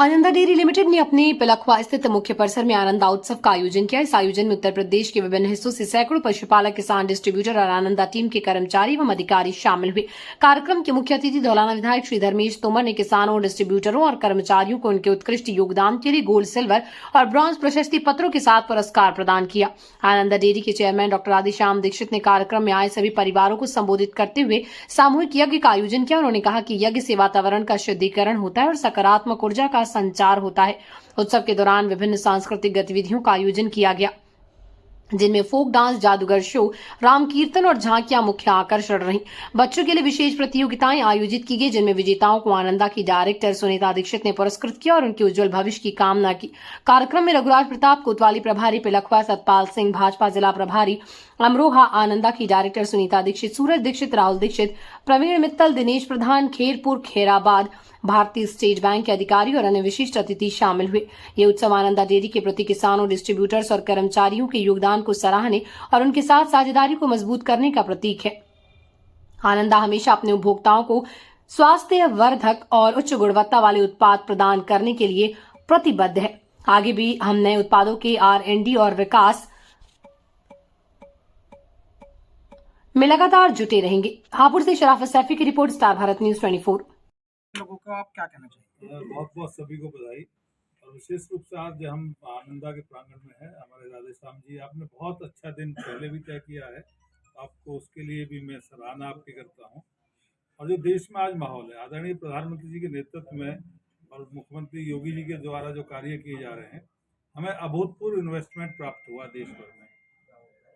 Ananda dairy limited ने अपने पिलखवा स्थित मुख्य परिसर में आनंदा उत्सव का आयोजन किया। इस आयोजन में उत्तर प्रदेश के विभिन्न हिस्सों से सैकड़ों पशुपालक, किसान, डिस्ट्रीब्यूटर और आनंदा टीम के कर्मचारी एवं अधिकारी शामिल हुए। कार्यक्रम के मुख्य अतिथि धौलाना विधायक श्री धर्मेश तोमर ने किसानों, डिस्ट्रीब्यूटरों और कर्मचारियों को उनके उत्कृष्ट योगदान के लिए गोल्ड, सिल्वर और ब्रॉन्ज प्रशस्ति पत्रों के साथ पुरस्कार प्रदान किया। आनंदा डेयरी के चेयरमैन डॉक्टर आदिश्याम दीक्षित ने कार्यक्रम में आए सभी परिवारों को संबोधित करते हुए सामूहिक यज्ञ का आयोजन किया। उन्होंने कहा कि यज्ञ से वातावरण का शुद्धिकरण होता है और सकारात्मक ऊर्जा का संचार होता है। उत्सव के दौरान विभिन्न सांस्कृतिक गतिविधियों का आयोजन किया गया, जिनमें फोक डांस, जादूगर शो, राम कीर्तन और झांकियां मुख्य आकर्षण रहीं। बच्चों के लिए विशेष प्रतियोगिताएं आयोजित की गई, जिनमें विजेताओं को आनंदा की डायरेक्टर सुनीता दीक्षित ने पुरस्कृत किया और उनके उज्जवल भविष्य की कामना की। कार्यक्रम में रघुराज प्रताप कोतवाली प्रभारी पिलखवा, सतपाल सिंह भाजपा जिला प्रभारी अमरोहा, आनंदा की डायरेक्टर सुनीता दीक्षित, सूरज दीक्षित, राहुल दीक्षित, प्रवीण मित्तल, दिनेश प्रधान, खेरपुर, खेराबाद, भारतीय स्टेट बैंक के अधिकारी और अन्य विशिष्ट अतिथि शामिल हुए। ये उत्सव आनंदा डेयरी के प्रति किसानों, डिस्ट्रीब्यूटर्स और कर्मचारियों के योगदान को सराहने और उनके साथ साझेदारी को मजबूत करने का प्रतीक है। आनंदा हमेशा अपने उपभोक्ताओं को स्वास्थ्य वर्धक और उच्च गुणवत्ता वाले उत्पाद प्रदान करने के लिए प्रतिबद्ध है। आगे भी हम नए उत्पादों के R&D और विकास में लगातार जुटे रहेंगे। हापुड़ से शराफत सैफी की रिपोर्ट, स्टार भारत न्यूज 24। लोगों को आप क्या कहना चाहिए? बहुत बहुत सभी को बधाई। और विशेष रूप से आज हम आनंदा के प्रांगण में है, हमारे राधेश्याम जी, आपने बहुत अच्छा दिन पहले भी तय किया है, आपको उसके लिए भी मैं सराहना आपकी करता हूँ। और जो देश में आज माहौल है, आदरणीय प्रधानमंत्री जी के नेतृत्व में और मुख्यमंत्री योगी जी के द्वारा जो कार्य किए जा रहे हैं, हमें अभूतपूर्व इन्वेस्टमेंट प्राप्त हुआ देश भर में,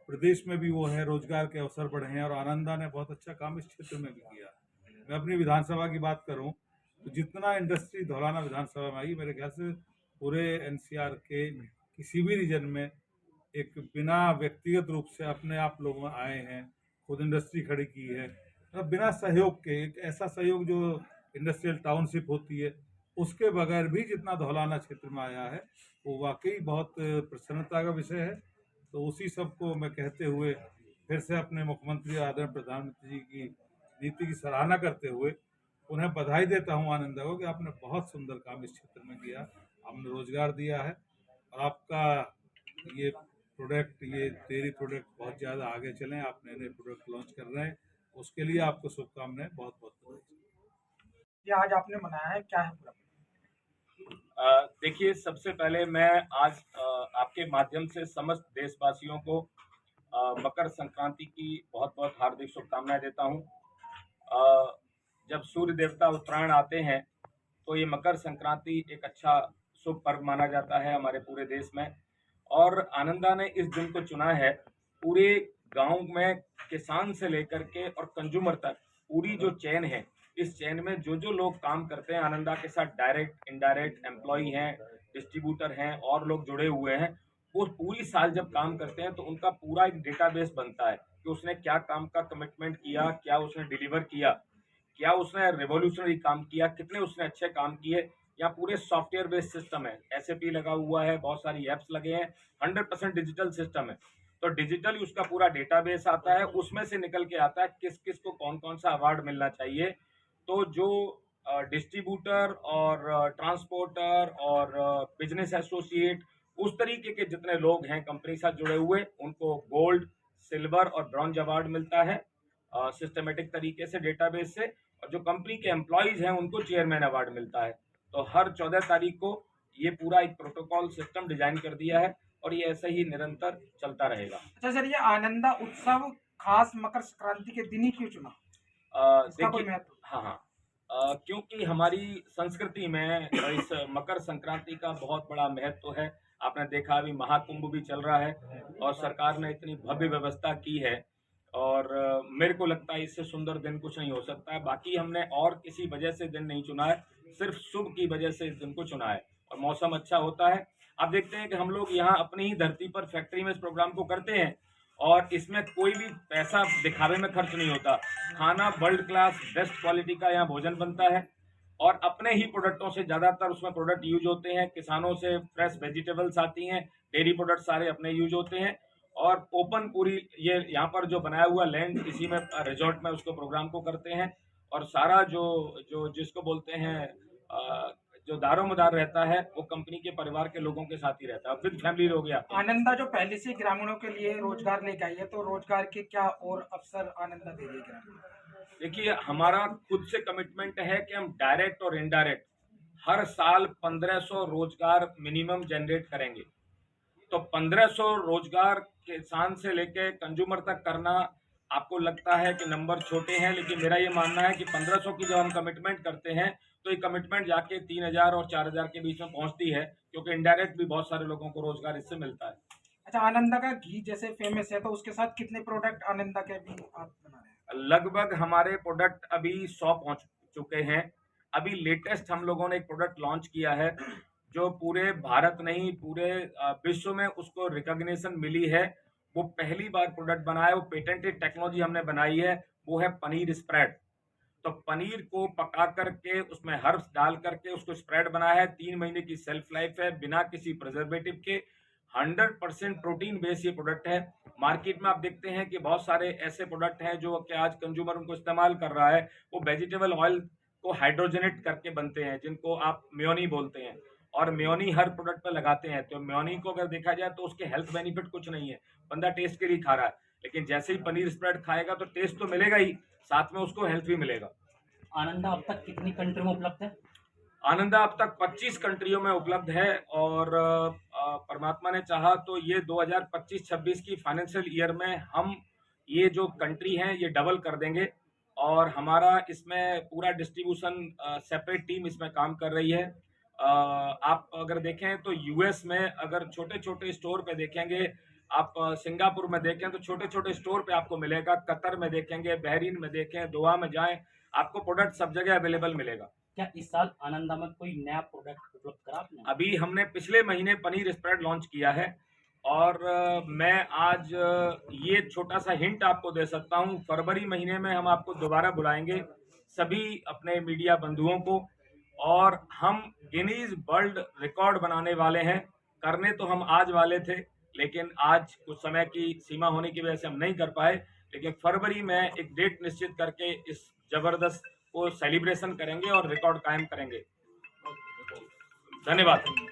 प्रदेश में भी वो है, रोजगार के अवसर बढ़े हैं और आनंदा ने बहुत अच्छा काम इस क्षेत्र में भी किया। मैं अपनी विधानसभा की बात करूं तो जितना इंडस्ट्री धौलाना विधानसभा में आई, मेरे ख्याल से पूरे NCR के किसी भी रीजन में एक बिना व्यक्तिगत रूप से अपने आप लोग आए हैं, खुद इंडस्ट्री खड़ी की है, मतलब बिना सहयोग के, एक ऐसा सहयोग जो इंडस्ट्रियल टाउनशिप होती है उसके बगैर भी जितना धौलाना क्षेत्र में आया है, वो वाकई बहुत प्रसन्नता का विषय है। तो उसी सब को मैं कहते हुए फिर से अपने मुख्यमंत्री आदरणीय प्रधानमंत्री जी की नीति की सराहना करते हुए उन्हें बधाई देता हूं आनंदा को कि आपने बहुत सुंदर काम इस क्षेत्र में किया, आपने रोजगार दिया है और आपका ये प्रोडक्ट, ये डेयरी प्रोडक्ट बहुत ज़्यादा आगे चलें, आप नए नए प्रोडक्ट लॉन्च कर रहे हैं, उसके लिए आपको शुभकामनाएं, बहुत बहुत बधाई। ये आज आपने मनाया है, क्या है पूरा? देखिए, सबसे पहले मैं आज आपके माध्यम से समस्त देशवासियों को मकर संक्रांति की बहुत बहुत हार्दिक शुभकामनाएं देता हूं। जब सूर्य देवता उत्तरायण आते हैं तो ये मकर संक्रांति एक अच्छा शुभ पर्व माना जाता है हमारे पूरे देश में, और आनंदा ने इस दिन को चुना है। पूरे गांव में किसान से लेकर के और कंज्यूमर तक पूरी जो चेन है, इस चेन में जो जो लोग काम करते हैं आनंदा के साथ, डायरेक्ट इनडायरेक्ट एम्प्लॉई हैं, डिस्ट्रीब्यूटर हैं और लोग जुड़े हुए हैं, वो पूरी साल जब काम करते हैं तो उनका पूरा एक डेटाबेस बनता है कि उसने क्या काम का कमिटमेंट किया, क्या उसने डिलीवर किया, क्या उसने रेवोल्यूशनरी काम किया, कितने उसने अच्छे काम किए। यहाँ पूरे सॉफ्टवेयर बेस्ड सिस्टम है, SAP लगा हुआ है, बहुत सारी एप्स लगे हैं, 100% डिजिटल सिस्टम है। तो डिजिटली उसका पूरा डेटाबेस आता है, उसमें से निकल के आता है किस किस को कौन कौन सा अवार्ड मिलना चाहिए। तो जो डिस्ट्रीब्यूटर और ट्रांसपोर्टर और बिजनेस एसोसिएट, उस तरीके के जितने लोग हैं कंपनी से जुड़े हुए, उनको गोल्ड, सिल्वर और ब्रॉन्ज अवार्ड मिलता है सिस्टमेटिक तरीके से डेटाबेस से। और जो कंपनी के एम्प्लॉयज हैं उनको चेयरमैन अवार्ड मिलता है। तो हर 14 तारीख को ये पूरा एक प्रोटोकॉल सिस्टम डिजाइन कर दिया है और ये ऐसे ही निरंतर चलता रहेगा। अच्छा सर, ये आनंदा उत्सव खास मकर संक्रांति के दिन ही क्यों चुना? देखिए, हाँ, क्योंकि हमारी संस्कृति में इस मकर संक्रांति का बहुत बड़ा महत्व है। आपने देखा अभी महाकुंभ भी चल रहा है और सरकार ने इतनी भव्य व्यवस्था की है, और मेरे को लगता है इससे सुंदर दिन कुछ नहीं हो सकता है। बाकी हमने और किसी वजह से दिन नहीं चुना है, सिर्फ शुभ की वजह से इस दिन को चुना है। और मौसम अच्छा होता है। आप देखते हैं कि हम लोग यहाँ अपनी ही धरती पर फैक्ट्री में इस प्रोग्राम को करते हैं और इसमें कोई भी पैसा दिखावे में खर्च नहीं होता। खाना वर्ल्ड क्लास बेस्ट क्वालिटी का यहाँ भोजन बनता है और अपने ही प्रोडक्टों से ज़्यादातर उसमें प्रोडक्ट यूज होते हैं। किसानों से फ्रेश वेजिटेबल्स आती हैं, डेयरी प्रोडक्ट सारे अपने यूज होते हैं। और ओपन पूरी ये यहाँ पर जो बनाया हुआ लैंड, इसी में रिजॉर्ट में उसको प्रोग्राम को करते हैं। और सारा जो जो जिसको बोलते हैं जो दारोमदार रहता है वो कंपनी के परिवार के लोगों के साथ ही रहता है, विद फैमिली लोग ही आते हैं। आनंदा जो पहले से ग्रामीणों के लिए रोजगार लेके आई है, तो रोजगार के क्या और अवसर आनंदा दे रही है ग्रामीणों को? देखिए, हमारा खुद से कमिटमेंट है कि हम डायरेक्ट और इनडायरेक्ट हर साल 1500 रोजगार मिनिमम जनरेट करेंगे। तो 1500 रोजगार किसान से लेके कंज्यूमर तक करना, आपको लगता है कि नंबर छोटे हैं, लेकिन मेरा ये मानना है कि 1500 की जब हम कमिटमेंट करते हैं तो ये कमिटमेंट जाके 3000 और 4000 के बीच में पहुंचती है, क्योंकि इनडायरेक्ट भी बहुत सारे लोगों को रोजगार इससे मिलता है। अच्छा, आनंदा का घी जैसे फेमस है, तो उसके साथ कितने प्रोडक्ट आनंदा के भी आप बना रहे हैं? लगभग हमारे प्रोडक्ट अभी 100 पहुंच चुके हैं। अभी लेटेस्ट हम लोगों ने एक प्रोडक्ट लॉन्च किया है जो पूरे भारत नहीं, पूरे विश्व में उसको रिकॉग्निशन मिली है। वो पहली बार प्रोडक्ट बना है, वो पेटेंटेड टेक्नोलॉजी हमने बनाई है, वो है पनीर स्प्रेड। तो पनीर को पका करके उसमें हर्ब्स डाल करके उसको स्प्रेड बनाया है। 3 महीने की सेल्फ लाइफ है, बिना किसी प्रिजर्वेटिव के 100% प्रोटीन बेस ये प्रोडक्ट है। मार्केट में आप देखते हैं कि बहुत सारे ऐसे प्रोडक्ट हैं जो कि आज कंज्यूमर उनको इस्तेमाल कर रहा है, वो वेजिटेबल ऑयल को हाइड्रोजनेट करके बनते हैं, जिनको आप मेयोनी बोलते हैं, और मेयोनी हर प्रोडक्ट पे लगाते हैं। तो मेयोनी को अगर देखा जाए तो उसके हेल्थ बेनिफिट कुछ नहीं है, बंदा टेस्ट के लिए खा रहा है, लेकिन जैसे ही पनीर स्प्रेड खाएगा तो टेस्ट तो मिलेगा ही, साथ में उसको हेल्थ भी मिलेगा। आनंदा अब तक कितनी कंट्री में उपलब्ध है? आनंदा अब तक 25 कंट्रियों में उपलब्ध है, और परमात्मा ने चाहा तो ये 2025-26 की फाइनेंशियल ईयर में हम ये जो कंट्री हैं ये डबल कर देंगे, और हमारा इसमें पूरा डिस्ट्रीब्यूशन सेपरेट टीम इसमें काम कर रही है। आप अगर देखें तो यूएस में अगर छोटे छोटे स्टोर पे देखेंगे, आप सिंगापुर में देखें तो छोटे छोटे स्टोर पे आपको मिलेगा, कतर में देखेंगे, बहरीन में देखें, दोहा में जाएं, आपको प्रोडक्ट सब जगह अवेलेबल मिलेगा। क्या इस साल आनंदा में कोई नया प्रोडक्ट उपलब्ध करा आपने? अभी हमने पिछले महीने पनीर स्प्रेड लॉन्च किया है, और मैं आज ये छोटा सा हिंट आपको दे सकता हूँ, फरवरी महीने में हम आपको दोबारा बुलाएंगे सभी अपने मीडिया बंधुओं को, और हम गिनीज वर्ल्ड रिकॉर्ड बनाने वाले हैं। करने तो हम आज वाले थे, लेकिन आज कुछ समय की सीमा होने की वजह से हम नहीं कर पाए, लेकिन फरवरी में एक डेट निश्चित करके इस जबरदस्त को सेलिब्रेशन करेंगे और रिकॉर्ड कायम करेंगे। धन्यवाद।